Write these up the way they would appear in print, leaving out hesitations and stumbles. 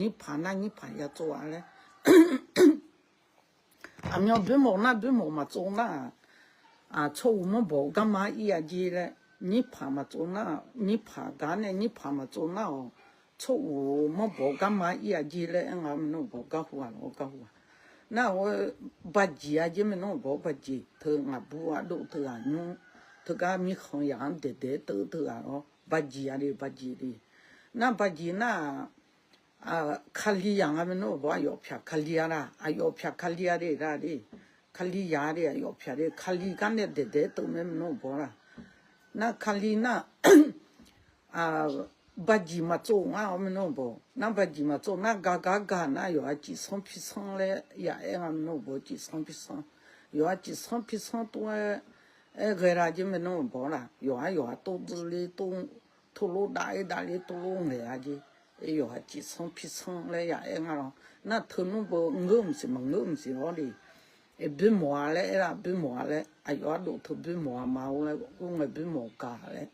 你爬那你爬也做完了，俺们别毛那别毛嘛做那啊，错误么不干嘛一呀几嘞？你爬嘛做那，你爬干呢？你爬嘛做那哦，错误么不干嘛一呀几嘞？俺们弄不搞糊啊，我搞糊啊。那我把鸡啊，就没弄不把鸡，头啊不啊都头啊弄，头个米红样的都头啊哦，把鸡啊的把鸡的，那把鸡那。啊，卡里样啊，们弄不要票，卡里啊啦，啊要票卡里啊的啦的，卡里呀的要票的，卡里干的都没弄不啦。那卡里那啊，把鸡嘛做啊，我们弄不，那把鸡嘛做那嘎那有啊鸡生皮生嘞，也俺们弄不鸡生皮生，有啊鸡生皮生多个啦就没弄不啦，有啊肚子里都吐露大的吐露来啊就。哎呦，还几层皮层嘞呀？哎呀，那头弄不硬是嘛硬是好的，哎，别磨嘞啦，别磨嘞，哎呦，路头别磨嘛，我来别磨干嘞。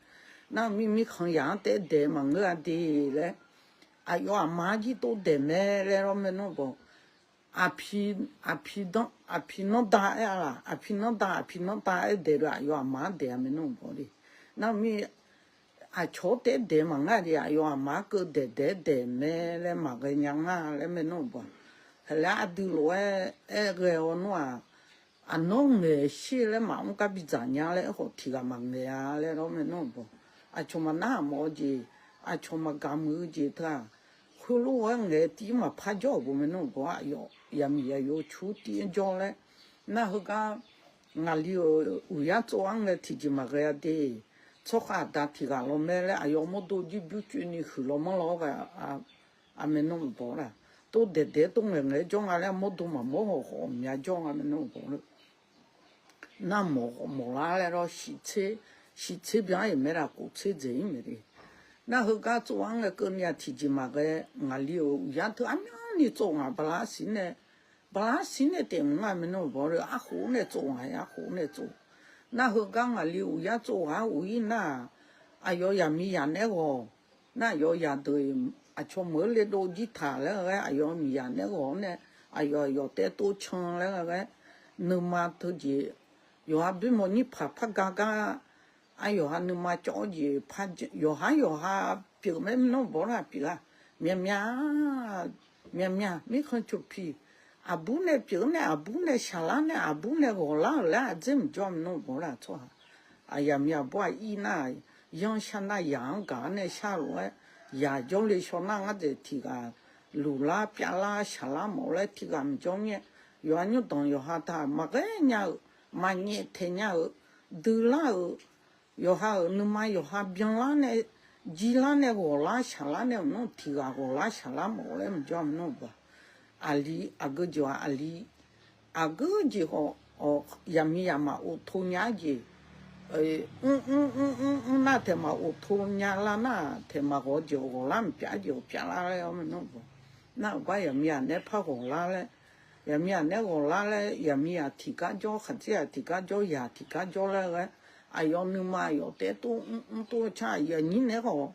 那咪看样得嘛，我得嘞，哎呦，马鸡都得没嘞，我们弄不，阿皮弄大呀啦，阿皮弄大哎得了，哎呦，马得没弄不的，那咪。啊，瞧得嘛，俺的哎呦，妈个得没嘞，妈个娘啊，嘞没弄不，后来阿丢了个我弄啊弄的些嘞嘛，我隔壁咱家嘞好提个忙的呀，嘞都没弄不，啊，瞧嘛那么子，啊，瞧嘛干么子他，后来我爱地嘛拍脚不没弄不，哎呦，也有出点脚嘞，那后个俺里有呀做俺个提起嘛个呀的。错下打提个了没嘞？哎呦，么都就不就你去了么老个没弄不啦，都得东人来讲啊，么都嘛么好，人家讲啊没弄不了。那么啦来了洗车边也没啦，过车子也没的。那后个做完个跟人家提起嘛个，俺里有丫头俺你做啊不拉心呢，点俺没弄不了，啊好呢做啊呀好呢做。那后刚啊，留呀做啊，为那，哎呦呀米呀那个，那要呀对，啊，全没来到吉他了个，哎呦米呀那个呢，哎呦要得多唱了个，那么头就，要还比么你拍嘎嘎，哎呦还那么着急拍，要还表妹弄不啦表啊，咩，没看出皮。阿布呢，表呢，阿布呢，下拉呢，阿布呢，我啦，怎么叫弄不啦错？哎呀，咪不一那，养下那养干呢，下来呀，叫你说那我在提个路啦、边啦、下拉毛来提个么叫呢？原来当要哈他嘛个伢，嘛伢太伢，都啦，要哈那么要哈边啦呢，几啦呢，我啦下拉呢，弄提个我啦下拉毛来么叫弄不？阿里阿个叫阿里，阿个就好哦，呀咪呀嘛，我偷伢子，那天嘛我偷伢啦那天嘛我就我那别啦嘞，我们弄不，那我呀咪呀那怕我啦嘞，呀咪呀那我啦嘞，呀咪呀提干叫孩子呀提干叫呀提干叫那个，哎呦你妈哟，得多差呀你那个。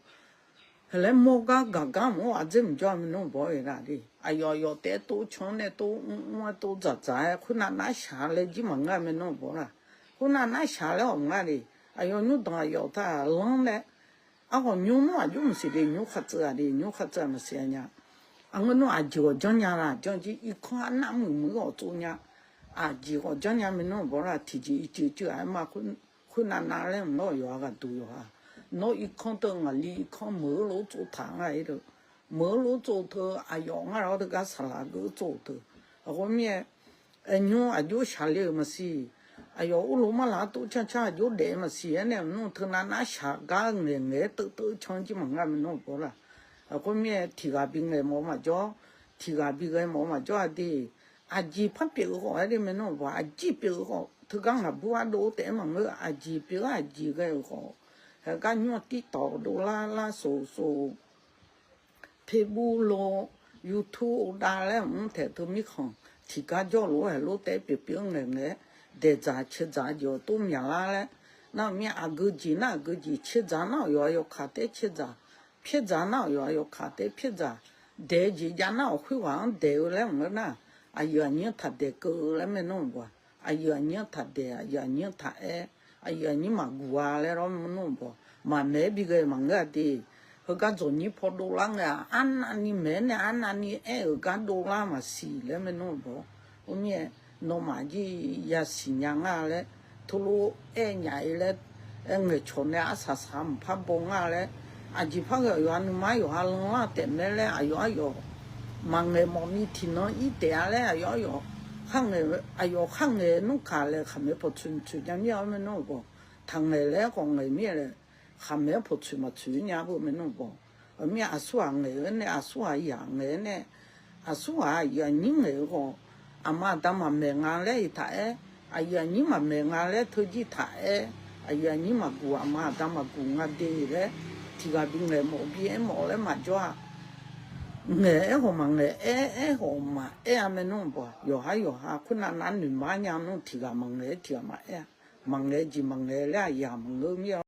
后来莫嘎莫啊，怎么叫么弄不回来的？哎呦哟，得多长呢，我都杂，困难那下来就么俺们弄不啦，困难那下来我们的，哎呦，你当要他冷嘞，啊我牛嘛就不是的，牛黑子啊的，牛黑子么些呢？啊我弄啊就讲伢啦，讲起一看那么好做呢，啊就讲伢们弄不啦，提起就哎嘛困难哪来我要个都要啊。nó ít con tơ ngà li con mở lỗ chỗ thang ấy được mở lỗ chỗ thơ à yong à đó cái sao là cái chỗ thơ à hôm nay anh nhung à chỗ xả lệ mà xí à yong lỗ mà là tổ cha chỗ để mà xí anh em nó thơ na xả cái người tự chọn chỉ mà ngắm nó bỏ ra à hôm nay thì cái bên người mà cho thì cái bên người mà cho đi à chỉ phát biểu họ đấy mà nó bỏ à chỉ biểu họ thơ cái là bua đồ để mà người à chỉ biểu à chỉ cái họ cái nhau tí tàu đồ la số Facebook YouTube đa lắm không thể tôi biết không thì cái cho lúa hay lúa té biểu này để giá chết giá nhiều tôi nhà la đấy na mẹ à cái gì chết giá nào yo khát té chết giá nào yo khát té chết giá để chỉ cho nó khui hoàng đều lắm nữa na giờ nhớ thật để cơ lắm mình nói bỏ giờ nhớ thật để giờ nhớ thật giờ nhớ mà qua lại đó mình nói bỏ mà mẹ bị cái mà người thì họ cái chỗ như phô đồ lăng à anh đi mẹ nè anh đi ở cái đồ lăng mà xì lắm mình nói bỏ hôm nay nó mà gì ya xì nhang à đấy thô nhảy đấy người chọn này sát sám phát bông à đấy chỉ phát cái anh mà有哈龙啊点的嘞有mà người mong đi thì nó ít点嘞有看người看người nó cả嘞看没不出讲要么弄不thằng này嘞con người咩嘞看没不出嘛出伢不没弄不而咩阿叔啊người呢阿叔啊养người呢阿叔啊养你người個阿媽當嘛命啊嘞睇giờ你mà mình à lẽ thôi chỉ thải giờ你mà của mà ta mà cùng ngã đi đấy thì gặp bên người một bia một lấy mà cho nghề hồ mà nghề hồ mà mình nó bỏ yo ha kun là năn nỉ mà nhau nó thì gặp mà nghề thì mà nghề gì mà nghề là giờ mà nghề